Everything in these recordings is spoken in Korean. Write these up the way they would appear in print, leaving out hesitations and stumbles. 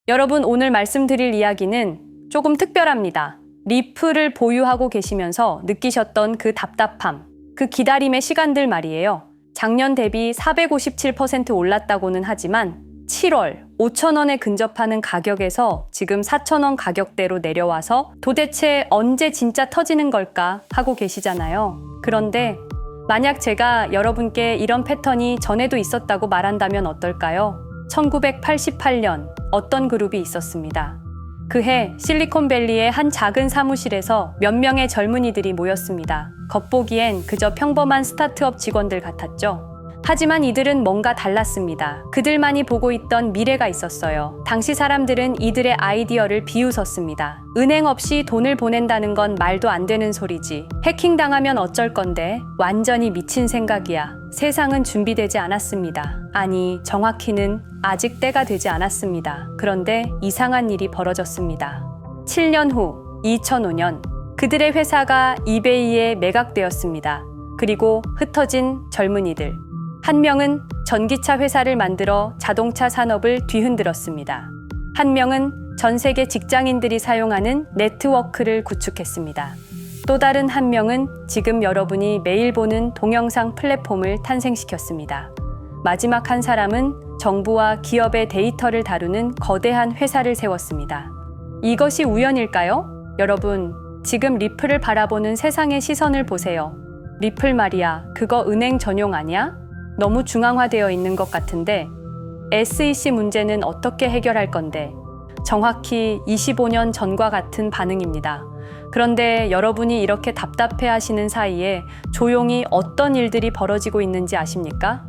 여러분, 오늘 말씀드릴 이야기는 조금 특별합니다. 리플을 보유하고 계시면서 느끼셨던 그 답답함, 그 기다림의 시간들 말이에요. 작년 대비 457% 올랐다고는 하지만 7월 5,000원에 근접하는 가격에서 지금 4,000원 가격대로 내려와서 도대체 언제 진짜 터지는 걸까 하고 계시잖아요. 그런데 만약 제가 여러분께 이런 패턴이 전에도 있었다고 말한다면 어떨까요? 1988년 어떤 그룹이 있었습니다. 그해 실리콘밸리의 한 작은 사무실에서 몇 명의 젊은이들이 모였습니다. 겉보기엔 그저 평범한 스타트업 직원들 같았죠. 하지만 이들은 뭔가 달랐습니다. 그들만이 보고 있던 미래가 있었어요. 당시 사람들은 이들의 아이디어를 비웃었습니다. 은행 없이 돈을 보낸다는 건 말도 안 되는 소리지. 해킹당하면 어쩔 건데? 완전히 미친 생각이야. 세상은 준비되지 않았습니다. 아니, 정확히는 아직 때가 되지 않았습니다. 그런데 이상한 일이 벌어졌습니다. 7년 후 2005년 그들의 회사가 이베이에 매각되었습니다. 그리고 흩어진 젊은이들. 한 명은 전기차 회사를 만들어 자동차 산업을 뒤흔들었습니다. 한 명은 전 세계 직장인들이 사용하는 네트워크를 구축했습니다. 또 다른 한 명은 지금 여러분이 매일 보는 동영상 플랫폼을 탄생시켰습니다. 마지막 한 사람은 정부와 기업의 데이터를 다루는 거대한 회사를 세웠습니다. 이것이 우연일까요? 여러분, 지금 리플을 바라보는 세상의 시선을 보세요. 리플 말이야, 그거 은행 전용 아니야? 너무 중앙화되어 있는 것 같은데 SEC 문제는 어떻게 해결할 건데? 정확히 25년 전과 같은 반응입니다. 그런데 여러분이 이렇게 답답해 하시는 사이에 조용히 어떤 일들이 벌어지고 있는지 아십니까?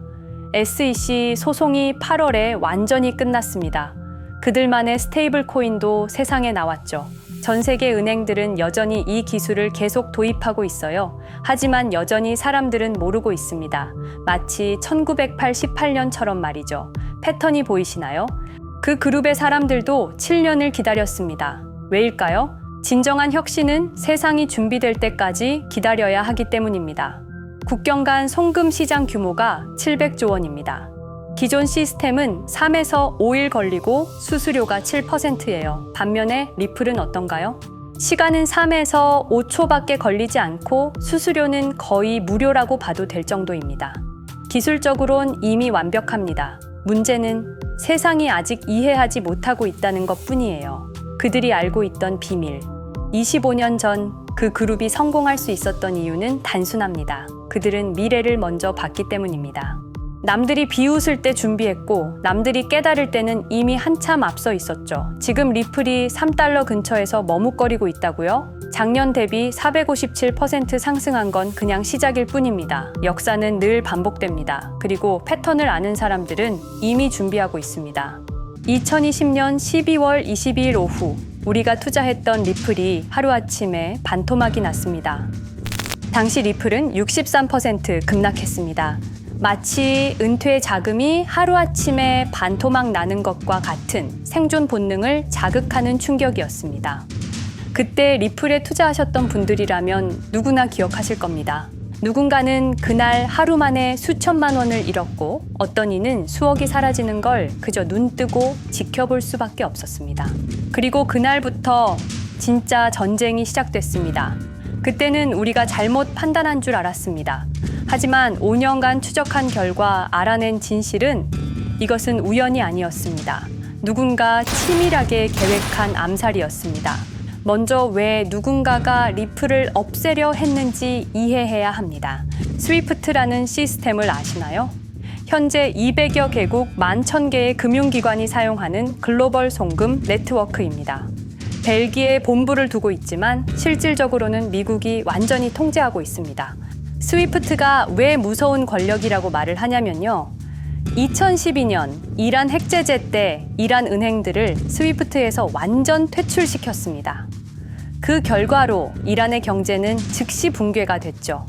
SEC 소송이 8월에 완전히 끝났습니다. 그들만의 스테이블 코인도 세상에 나왔죠. 전 세계 은행들은 여전히 이 기술을 계속 도입하고 있어요. 하지만 여전히 사람들은 모르고 있습니다. 마치 1988년처럼 말이죠. 패턴이 보이시나요? 그 그룹의 사람들도 7년을 기다렸습니다. 왜일까요? 진정한 혁신은 세상이 준비될 때까지 기다려야 하기 때문입니다. 국경 간 송금 시장 규모가 700조 원입니다. 기존 시스템은 3에서 5일 걸리고 수수료가 7%예요. 반면에 리플은 어떤가요? 시간은 3에서 5초밖에 걸리지 않고 수수료는 거의 무료라고 봐도 될 정도입니다. 기술적으론 이미 완벽합니다. 문제는 세상이 아직 이해하지 못하고 있다는 것뿐이에요. 그들이 알고 있던 비밀. 25년 전 그 그룹이 성공할 수 있었던 이유는 단순합니다. 그들은 미래를 먼저 봤기 때문입니다. 남들이 비웃을 때 준비했고 남들이 깨달을 때는 이미 한참 앞서 있었죠. 지금 리플이 3달러 근처에서 머뭇거리고 있다고요? 작년 대비 457% 상승한 건 그냥 시작일 뿐입니다. 역사는 늘 반복됩니다. 그리고 패턴을 아는 사람들은 이미 준비하고 있습니다. 2020년 12월 22일 오후 우리가 투자했던 리플이 하루아침에 반토막이 났습니다. 당시 리플은 63% 급락했습니다. 마치 은퇴 자금이 하루아침에 반토막 나는 것과 같은 생존 본능을 자극하는 충격이었습니다. 그때 리플에 투자하셨던 분들이라면 누구나 기억하실 겁니다. 누군가는 그날 하루 만에 수천만 원을 잃었고 어떤 이는 수억이 사라지는 걸 그저 눈 뜨고 지켜볼 수밖에 없었습니다. 그리고 그날부터 진짜 전쟁이 시작됐습니다. 그때는 우리가 잘못 판단한 줄 알았습니다. 하지만 5년간 추적한 결과 알아낸 진실은 이것은 우연이 아니었습니다. 누군가 치밀하게 계획한 암살이었습니다. 먼저 왜 누군가가 리플을 없애려 했는지 이해해야 합니다. 스위프트라는 시스템을 아시나요? 현재 200여 개국 11,000개의 금융기관이 사용하는 글로벌 송금 네트워크입니다. 벨기에에 본부를 두고 있지만 실질적으로는 미국이 완전히 통제하고 있습니다. 스위프트가 왜 무서운 권력이라고 말을 하냐면요. 2012년 이란 핵제재 때 이란 은행들을 스위프트에서 완전 퇴출시켰습니다. 그 결과로 이란의 경제는 즉시 붕괴가 됐죠.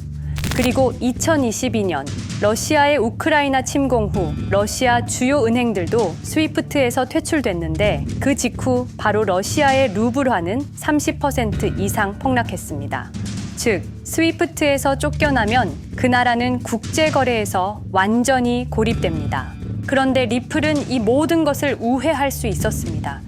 그리고 2022년 러시아의 우크라이나 침공 후 러시아 주요 은행들도 스위프트에서 퇴출됐는데 그 직후 바로 러시아의 루블화는 30% 이상 폭락했습니다. 즉, 스위프트에서 쫓겨나면 그 나라는 국제거래에서 완전히 고립됩니다. 그런데 리플은 이 모든 것을 우회할 수 있었습니다.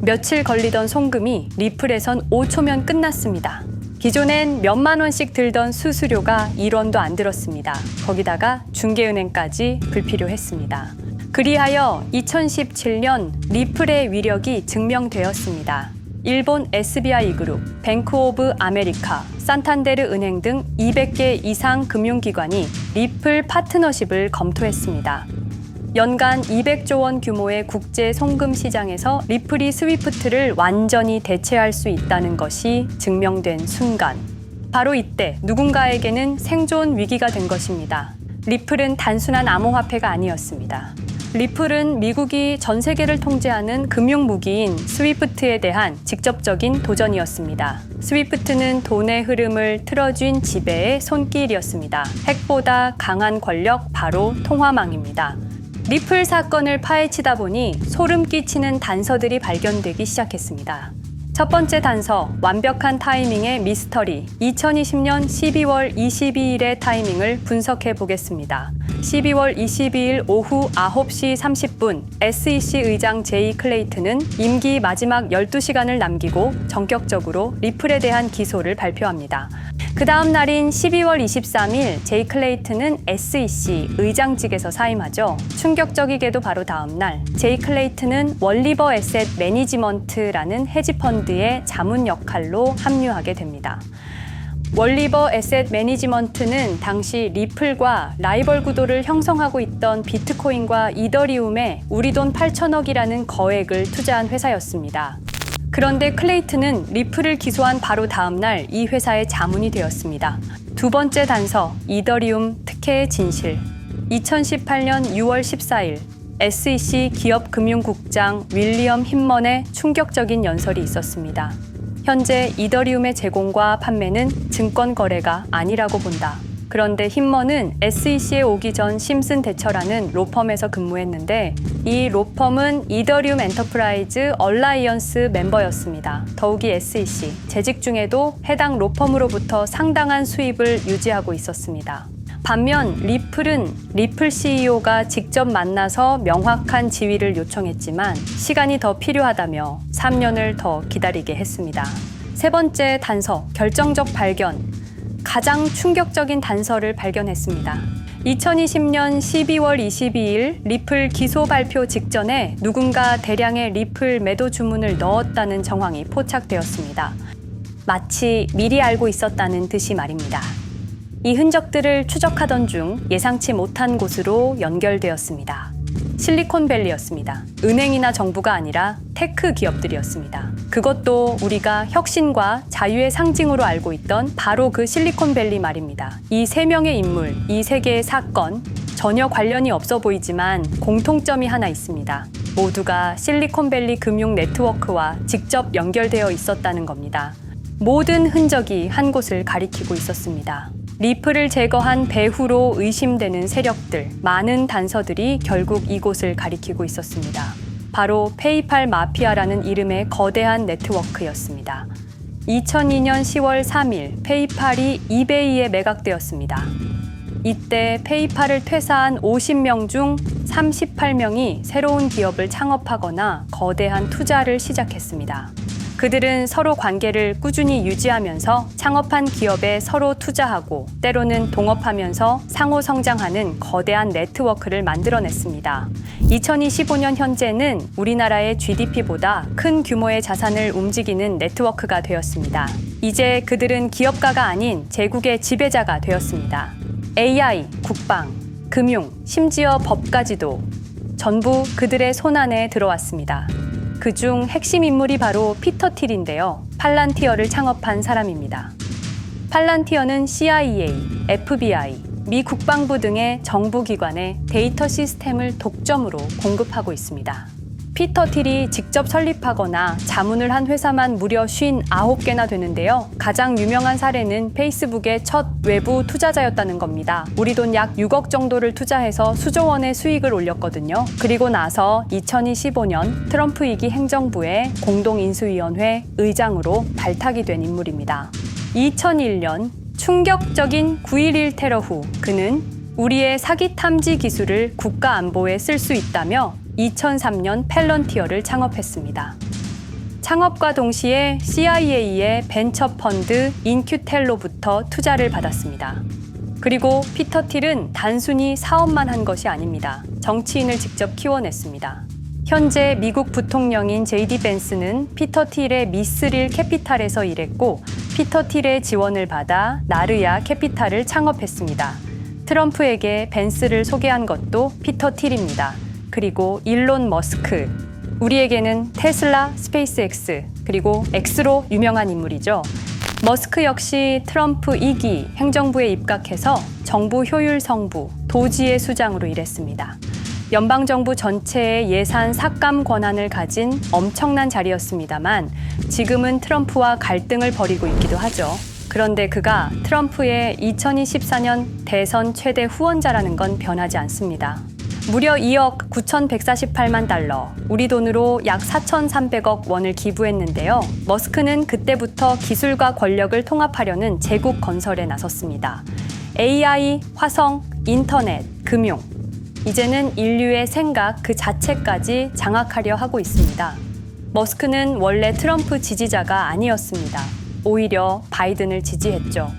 며칠 걸리던 송금이 리플에선 5초면 끝났습니다. 기존엔 몇만 원씩 들던 수수료가 1원도 안 들었습니다. 거기다가 중개은행까지 불필요했습니다. 그리하여 2017년 리플의 위력이 증명되었습니다. 일본 SBI 그룹, 뱅크 오브 아메리카, 산탄데르 은행 등 200개 이상 금융기관이 리플 파트너십을 검토했습니다. 연간 200조 원 규모의 국제 송금 시장에서 리플이 스위프트를 완전히 대체할 수 있다는 것이 증명된 순간, 바로 이때 누군가에게는 생존 위기가 된 것입니다. 리플은 단순한 암호화폐가 아니었습니다. 리플은 미국이 전 세계를 통제하는 금융 무기인 스위프트에 대한 직접적인 도전이었습니다. 스위프트는 돈의 흐름을 틀어쥔 지배의 손길이었습니다. 핵보다 강한 권력, 바로 통화망입니다. 리플 사건을 파헤치다 보니 소름 끼치는 단서들이 발견되기 시작했습니다. 첫 번째 단서, 완벽한 타이밍의 미스터리. 2020년 12월 22일의 타이밍을 분석해 보겠습니다. 12월 22일 오후 9시 30분, SEC 의장 제이 클레이튼은 임기 마지막 12시간을 남기고 전격적으로 리플에 대한 기소를 발표합니다. 그 다음 날인 12월 23일, 제이 클레이튼은 SEC 의장직에서 사임하죠. 충격적이게도 바로 다음 날, 제이 클레이튼은 월리버 에셋 매니지먼트라는 헤지펀드의 자문 역할로 합류하게 됩니다. 월리버 에셋 매니지먼트는 당시 리플과 라이벌 구도를 형성하고 있던 비트코인과 이더리움에 우리 돈 8천억이라는 거액을 투자한 회사였습니다. 그런데 클레이튼은 리플을 기소한 바로 다음 날 이 회사의 자문이 되었습니다. 두 번째 단서, 이더리움 특혜의 진실. 2018년 6월 14일, SEC 기업금융국장 윌리엄 힘먼의 충격적인 연설이 있었습니다. 현재 이더리움의 제공과 판매는 증권 거래가 아니라고 본다. 그런데 힘먼은 SEC에 오기 전 심슨 대처라는 로펌에서 근무했는데 이 로펌은 이더리움 엔터프라이즈 얼라이언스 멤버였습니다. 더욱이 SEC, 재직 중에도 해당 로펌으로부터 상당한 수입을 유지하고 있었습니다. 반면 리플은 리플 CEO가 직접 만나서 명확한 지위를 요청했지만 시간이 더 필요하다며 3년을 더 기다리게 했습니다. 세 번째 단서, 결정적 발견. 가장 충격적인 단서를 발견했습니다. 2020년 12월 22일 리플 기소 발표 직전에 누군가 대량의 리플 매도 주문을 넣었다는 정황이 포착되었습니다. 마치 미리 알고 있었다는 듯이 말입니다. 이 흔적들을 추적하던 중 예상치 못한 곳으로 연결되었습니다. 실리콘밸리였습니다. 은행이나 정부가 아니라 테크 기업들이었습니다. 그것도 우리가 혁신과 자유의 상징으로 알고 있던 바로 그 실리콘밸리 말입니다. 이 세 명의 인물, 이 세 개의 사건, 전혀 관련이 없어 보이지만 공통점이 하나 있습니다. 모두가 실리콘밸리 금융 네트워크와 직접 연결되어 있었다는 겁니다. 모든 흔적이 한 곳을 가리키고 있었습니다. 리플을 제거한 배후로 의심되는 세력들, 많은 단서들이 결국 이곳을 가리키고 있었습니다. 바로 페이팔 마피아라는 이름의 거대한 네트워크였습니다. 2002년 10월 3일 페이팔이 이베이에 매각되었습니다. 이때 페이팔을 퇴사한 50명 중 38명이 새로운 기업을 창업하거나 거대한 투자를 시작했습니다. 그들은 서로 관계를 꾸준히 유지하면서 창업한 기업에 서로 투자하고 때로는 동업하면서 상호 성장하는 거대한 네트워크를 만들어냈습니다. 2025년 현재는 우리나라의 GDP보다 큰 규모의 자산을 움직이는 네트워크가 되었습니다. 이제 그들은 기업가가 아닌 제국의 지배자가 되었습니다. AI, 국방, 금융, 심지어 법까지도 전부 그들의 손안에 들어왔습니다. 그중 핵심 인물이 바로 피터 틸인데요. 팔란티어를 창업한 사람입니다. 팔란티어는 CIA, FBI, 미 국방부 등의 정부기관에 데이터 시스템을 독점으로 공급하고 있습니다. 피터 틸이 직접 설립하거나 자문을 한 회사만 무려 59개나 되는데요. 가장 유명한 사례는 페이스북의 첫 외부 투자자였다는 겁니다. 우리 돈 약 6억 정도를 투자해서 수조 원의 수익을 올렸거든요. 그리고 나서 2025년 트럼프 2기 행정부의 공동인수위원회 의장으로 발탁이 된 인물입니다. 2001년 충격적인 9.11 테러 후 그는 우리의 사기 탐지 기술을 국가 안보에 쓸 수 있다며 2003년 펠런티어를 창업했습니다. 창업과 동시에 CIA의 벤처 펀드 인큐텔로부터 투자를 받았습니다. 그리고 피터 틸은 단순히 사업만 한 것이 아닙니다. 정치인을 직접 키워냈습니다. 현재 미국 부통령인 JD 벤스는 피터 틸의 미스릴 캐피탈에서 일했고 피터 틸의 지원을 받아 나르야 캐피탈을 창업했습니다. 트럼프에게 벤스를 소개한 것도 피터 틸입니다. 그리고 일론 머스크, 우리에게는 테슬라, 스페이스X, 그리고 X로 유명한 인물이죠. 머스크 역시 트럼프 2기 행정부에 입각해서 정부 효율 성부, 도지의 수장으로 일했습니다. 연방정부 전체의 예산 삭감 권한을 가진 엄청난 자리였습니다만 지금은 트럼프와 갈등을 벌이고 있기도 하죠. 그런데 그가 트럼프의 2024년 대선 최대 후원자라는 건 변하지 않습니다. 무려 2억 9,148만 달러, 우리 돈으로 약 4,300억 원을 기부했는데요. 머스크는 그때부터 기술과 권력을 통합하려는 제국 건설에 나섰습니다. AI, 화성, 인터넷, 금융, 이제는 인류의 생각 그 자체까지 장악하려 하고 있습니다. 머스크는 원래 트럼프 지지자가 아니었습니다. 오히려 바이든을 지지했죠.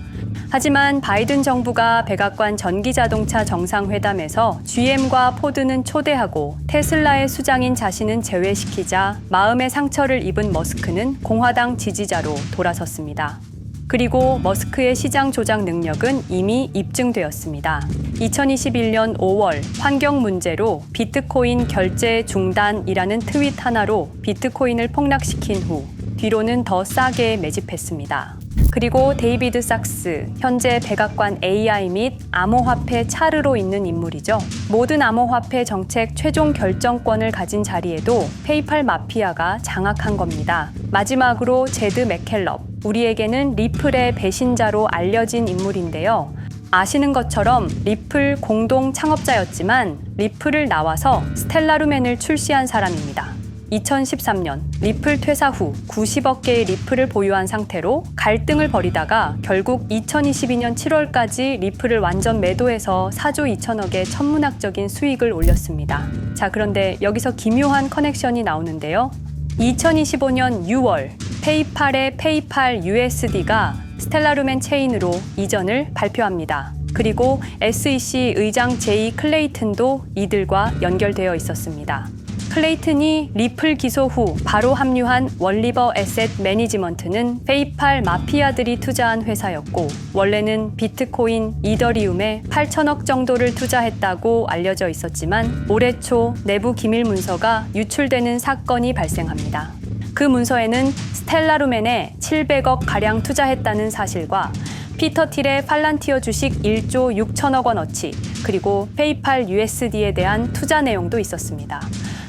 하지만 바이든 정부가 백악관 전기자동차 정상회담에서 GM과 포드는 초대하고 테슬라의 수장인 자신은 제외시키자 마음의 상처를 입은 머스크는 공화당 지지자로 돌아섰습니다. 그리고 머스크의 시장 조작 능력은 이미 입증되었습니다. 2021년 5월 환경 문제로 비트코인 결제 중단이라는 트윗 하나로 비트코인을 폭락시킨 후 뒤로는 더 싸게 매집했습니다. 그리고 데이비드 sak스, 현재 백악관 AI 및 암호화폐 차르로 있는 인물이죠. 모든 암호화폐 정책 최종 결정권을 가진 자리에도 페이팔 마피아가 장악한 겁니다. 마지막으로 제드 맥켈럽, 우리에게는 리플의 배신자로 알려진 인물인데요. 아시는 것처럼 리플 공동 창업자였지만 리플을 나와서 스텔라루멘을 출시한 사람입니다. 2013년 리플 퇴사 후 90억 개의 리플을 보유한 상태로 갈등을 벌이다가 결국 2022년 7월까지 리플을 완전 매도해서 4조 2천억의 천문학적인 수익을 올렸습니다. 자, 그런데 여기서 기묘한 커넥션이 나오는데요. 2025년 6월 페이팔의 페이팔 USD가 스텔라루멘 체인으로 이전을 발표합니다. 그리고 SEC 의장 제이 클레이튼도 이들과 연결되어 있었습니다. 클레이튼이 리플 기소 후 바로 합류한 월리버 에셋 매니지먼트는 페이팔 마피아들이 투자한 회사였고 원래는 비트코인, 이더리움에 8천억 정도를 투자했다고 알려져 있었지만 올해 초 내부 기밀 문서가 유출되는 사건이 발생합니다. 그 문서에는 스텔라루멘에 700억 가량 투자했다는 사실과 피터 틸의 팔란티어 주식 1조 6천억 원어치, 그리고 페이팔 USD에 대한 투자 내용도 있었습니다.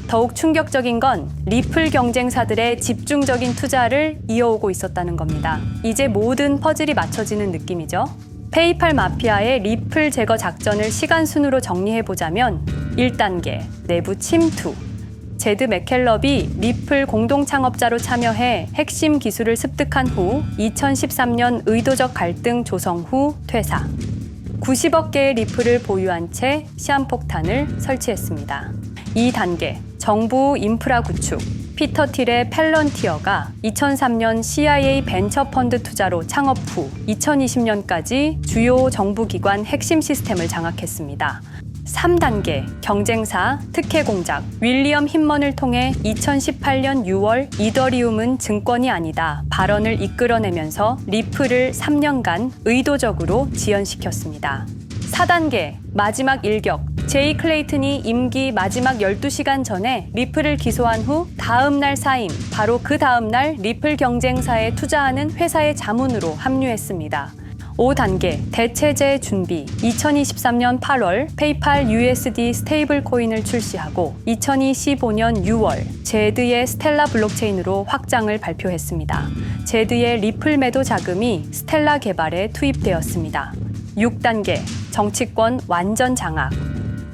더욱 충격적인 건 리플 경쟁사들의 집중적인 투자를 이어오고 있었다는 겁니다. 이제 모든 퍼즐이 맞춰지는 느낌이죠. 페이팔 마피아의 리플 제거 작전을 시간 순으로 정리해보자면 1단계, 내부 침투. 제드 맥켈럽이 리플 공동 창업자로 참여해 핵심 기술을 습득한 후 2013년 의도적 갈등 조성 후 퇴사. 90억 개의 리플을 보유한 채 시한폭탄을 설치했습니다. 2단계, 정부 인프라 구축. 피터 틸의 펠런티어가 2003년 CIA 벤처 펀드 투자로 창업 후 2020년까지 주요 정부기관 핵심 시스템을 장악했습니다. 3단계, 경쟁사, 특혜 공작. 윌리엄 힌먼을 통해 2018년 6월 이더리움은 증권이 아니다 발언을 이끌어내면서 리플을 3년간 의도적으로 지연시켰습니다. 4단계, 마지막 일격. 제이 클레이튼이 임기 마지막 12시간 전에 리플을 기소한 후 다음 날 사임, 바로 그 다음 날 리플 경쟁사에 투자하는 회사의 자문으로 합류했습니다. 5단계, 대체제 준비. 2023년 8월 페이팔 USD 스테이블 코인을 출시하고 2025년 6월 제드의 스텔라 블록체인으로 확장을 발표했습니다. 제드의 리플 매도 자금이 스텔라 개발에 투입되었습니다. 6단계, 정치권 완전 장악.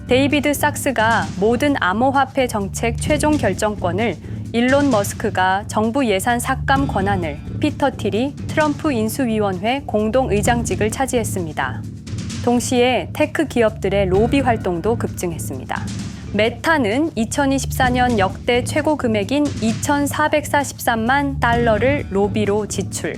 데이비드 sak스가 모든 암호화폐 정책 최종 결정권을, 일론 머스크가 정부 예산 삭감 권한을, 피터 틸이 트럼프 인수위원회 공동의장직을 차지했습니다. 동시에 테크 기업들의 로비 활동도 급증했습니다. 메타는 2024년 역대 최고 금액인 2,443만 달러를 로비로 지출.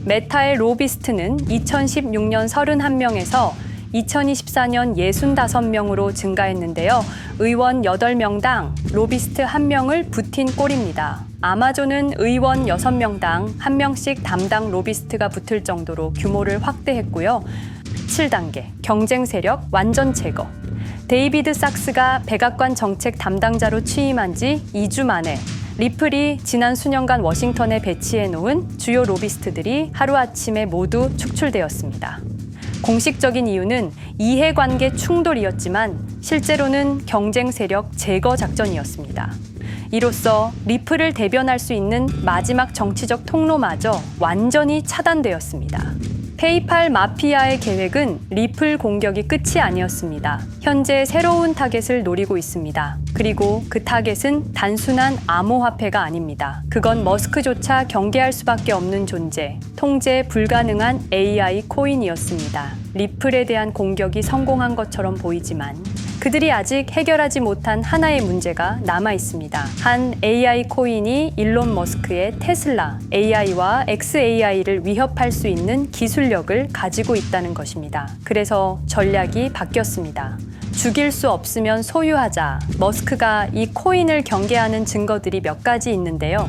메타의 로비스트는 2016년 31명에서 2024년 65명으로 증가했는데요. 의원 8명당 로비스트 1명을 붙인 꼴입니다. 아마존은 의원 6명당 1명씩 담당 로비스트가 붙을 정도로 규모를 확대했고요. 7단계 경쟁 세력 완전 제거. 데이비드 sak스가 백악관 정책 담당자로 취임한 지 2주 만에 리플이 지난 수년간 워싱턴에 배치해 놓은 주요 로비스트들이 하루아침에 모두 축출되었습니다. 공식적인 이유는 이해관계 충돌이었지만 실제로는 경쟁 세력 제거 작전이었습니다. 이로써 리플을 대변할 수 있는 마지막 정치적 통로마저 완전히 차단되었습니다. 페이팔 마피아의 계획은 리플 공격이 끝이 아니었습니다. 현재 새로운 타겟을 노리고 있습니다. 그리고 그 타겟은 단순한 암호화폐가 아닙니다. 그건 머스크조차 경계할 수밖에 없는 존재, 통제 불가능한 AI 코인이었습니다. 리플에 대한 공격이 성공한 것처럼 보이지만 그들이 아직 해결하지 못한 하나의 문제가 남아 있습니다. 한 AI 코인이 일론 머스크의 테슬라 AI와 XAI를 위협할 수 있는 기술력을 가지고 있다는 것입니다. 그래서 전략이 바뀌었습니다. 죽일 수 없으면 소유하자. 머스크가 이 코인을 경계하는 증거들이 몇 가지 있는데요.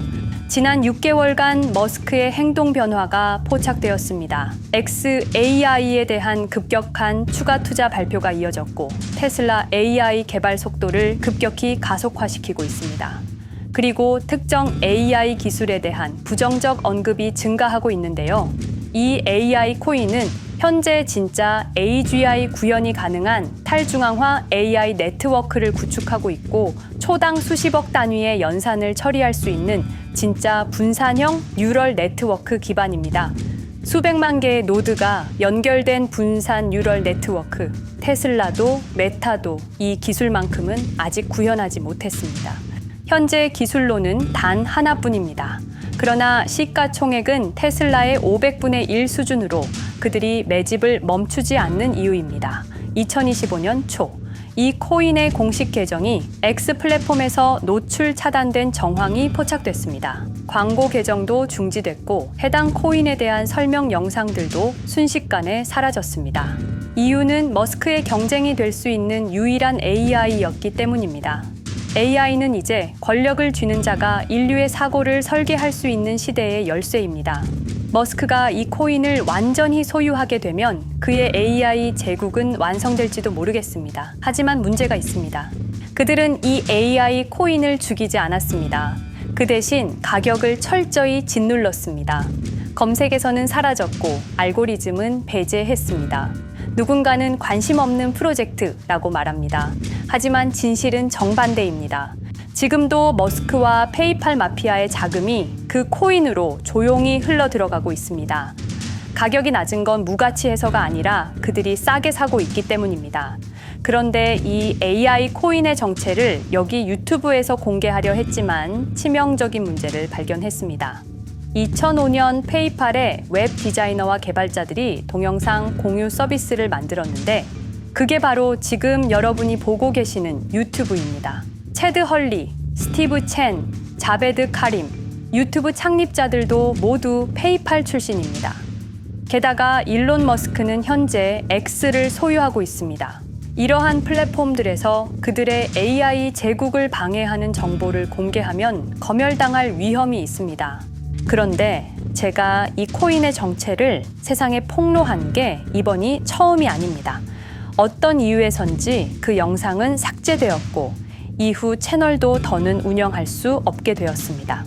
지난 6개월간 머스크의 행동 변화가 포착되었습니다. XAI에 대한 급격한 추가 투자 발표가 이어졌고 테슬라 AI 개발 속도를 급격히 가속화시키고 있습니다. 그리고 특정 AI 기술에 대한 부정적 언급이 증가하고 있는데요. 이 AI 코인은 현재 진짜 AGI 구현이 가능한 탈중앙화 AI 네트워크를 구축하고 있고 초당 수십억 단위의 연산을 처리할 수 있는 진짜 분산형 뉴럴 네트워크 기반입니다. 수백만 개의 노드가 연결된 분산 뉴럴 네트워크, 테슬라도 메타도 이 기술만큼은 아직 구현하지 못했습니다. 현재 기술로는 단 하나뿐입니다. 그러나 시가총액은 테슬라의 500분의 1 수준으로 그들이 매집을 멈추지 않는 이유입니다. 2025년 초, 이 코인의 공식 계정이 X 플랫폼에서 노출 차단된 정황이 포착됐습니다. 광고 계정도 중지됐고 해당 코인에 대한 설명 영상들도 순식간에 사라졌습니다. 이유는 머스크의 경쟁이 될 수 있는 유일한 AI였기 때문입니다. AI는 이제 권력을 쥐는 자가 인류의 사고를 설계할 수 있는 시대의 열쇠입니다. 머스크가 이 코인을 완전히 소유하게 되면 그의 AI 제국은 완성될지도 모르겠습니다. 하지만 문제가 있습니다. 그들은 이 AI 코인을 죽이지 않았습니다. 그 대신 가격을 철저히 짓눌렀습니다. 검색에서는 사라졌고 알고리즘은 배제했습니다. 누군가는 관심 없는 프로젝트라고 말합니다. 하지만 진실은 정반대입니다. 지금도 머스크와 페이팔 마피아의 자금이 그 코인으로 조용히 흘러 들어가고 있습니다. 가격이 낮은 건 무가치해서가 아니라 그들이 싸게 사고 있기 때문입니다. 그런데 이 AI 코인의 정체를 여기 유튜브에서 공개하려 했지만 치명적인 문제를 발견했습니다. 2005년 페이팔의 웹 디자이너와 개발자들이 동영상 공유 서비스를 만들었는데 그게 바로 지금 여러분이 보고 계시는 유튜브입니다. 체드 헐리, 스티브 첸, 자베드 카림, 유튜브 창립자들도 모두 페이팔 출신입니다. 게다가 일론 머스크는 현재 X를 소유하고 있습니다. 이러한 플랫폼들에서 그들의 AI 제국을 방해하는 정보를 공개하면 검열당할 위험이 있습니다. 그런데 제가 이 코인의 정체를 세상에 폭로한 게 이번이 처음이 아닙니다. 어떤 이유에선지 그 영상은 삭제되었고 이후 채널도 더는 운영할 수 없게 되었습니다.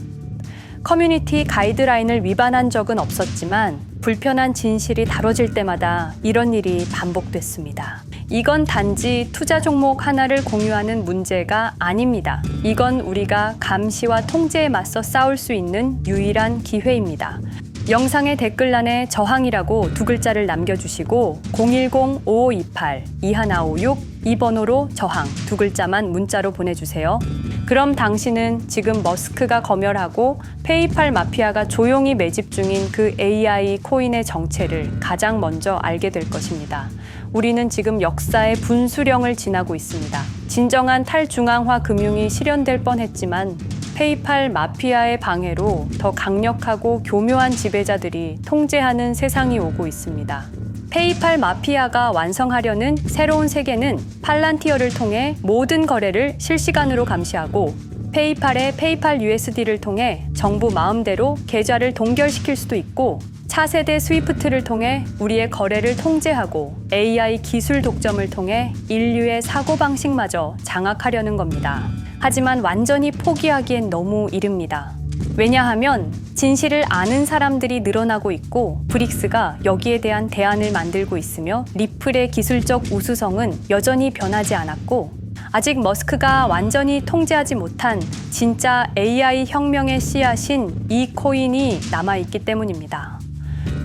커뮤니티 가이드라인을 위반한 적은 없었지만 불편한 진실이 다뤄질 때마다 이런 일이 반복됐습니다. 이건 단지 투자 종목 하나를 공유하는 문제가 아닙니다. 이건 우리가 감시와 통제에 맞서 싸울 수 있는 유일한 기회입니다. 영상의 댓글란에 저항이라고 2글자를 남겨주시고 010-5528-2156 이 번호로 저항 2글자만 문자로 보내주세요. 그럼 당신은 지금 머스크가 검열하고 페이팔 마피아가 조용히 매집 중인 그 AI 코인의 정체를 가장 먼저 알게 될 것입니다. 우리는 지금 역사의 분수령을 지나고 있습니다. 진정한 탈중앙화 금융이 실현될 뻔했지만 페이팔 마피아의 방해로 더 강력하고 교묘한 지배자들이 통제하는 세상이 오고 있습니다. 페이팔 마피아가 완성하려는 새로운 세계는 팔란티어를 통해 모든 거래를 실시간으로 감시하고 페이팔의 페이팔 USD를 통해 정부 마음대로 계좌를 동결시킬 수도 있고 차세대 스위프트를 통해 우리의 거래를 통제하고 AI 기술 독점을 통해 인류의 사고방식마저 장악하려는 겁니다. 하지만 완전히 포기하기엔 너무 이릅니다. 왜냐하면 진실을 아는 사람들이 늘어나고 있고 브릭스가 여기에 대한 대안을 만들고 있으며 리플의 기술적 우수성은 여전히 변하지 않았고 아직 머스크가 완전히 통제하지 못한 진짜 AI 혁명의 씨앗인 이 코인이 남아있기 때문입니다.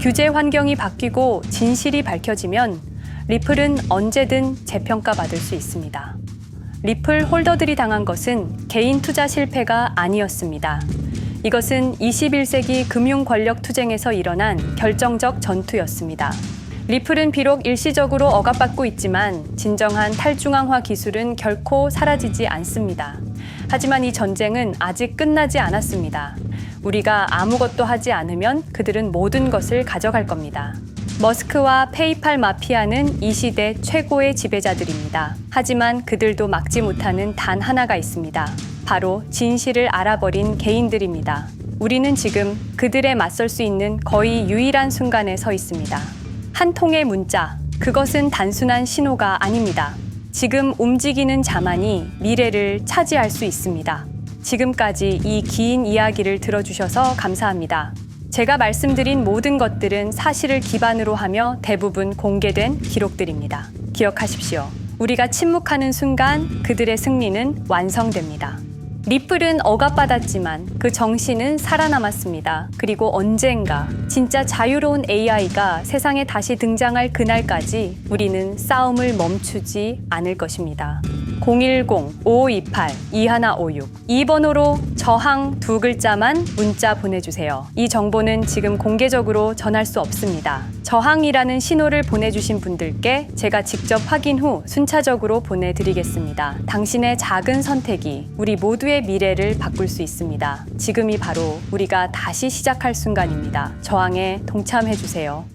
규제 환경이 바뀌고 진실이 밝혀지면 리플은 언제든 재평가받을 수 있습니다. 리플 홀더들이 당한 것은 개인 투자 실패가 아니었습니다. 이것은 21세기 금융 권력 투쟁에서 일어난 결정적 전투였습니다. 리플은 비록 일시적으로 억압받고 있지만 진정한 탈중앙화 기술은 결코 사라지지 않습니다. 하지만 이 전쟁은 아직 끝나지 않았습니다. 우리가 아무것도 하지 않으면 그들은 모든 것을 가져갈 겁니다. 머스크와 페이팔 마피아는 이 시대 최고의 지배자들입니다. 하지만 그들도 막지 못하는 단 하나가 있습니다. 바로 진실을 알아버린 개인들입니다. 우리는 지금 그들에 맞설 수 있는 거의 유일한 순간에 서 있습니다. 한 통의 문자, 그것은 단순한 신호가 아닙니다. 지금 움직이는 자만이 미래를 차지할 수 있습니다. 지금까지 이 긴 이야기를 들어주셔서 감사합니다. 제가 말씀드린 모든 것들은 사실을 기반으로 하며 대부분 공개된 기록들입니다. 기억하십시오. 우리가 침묵하는 순간 그들의 승리는 완성됩니다. 리플은 억압받았지만 그 정신은 살아남았습니다. 그리고 언젠가 진짜 자유로운 AI가 세상에 다시 등장할 그날까지 우리는 싸움을 멈추지 않을 것입니다. 010-5528-2156 이 번호로 저항 2글자만 문자 보내주세요. 이 정보는 지금 공개적으로 전할 수 없습니다. 저항이라는 신호를 보내주신 분들께 제가 직접 확인 후 순차적으로 보내드리겠습니다. 당신의 작은 선택이 우리 모두의 미래를 바꿀 수 있습니다. 지금이 바로 우리가 다시 시작할 순간입니다. 저항에 동참해주세요.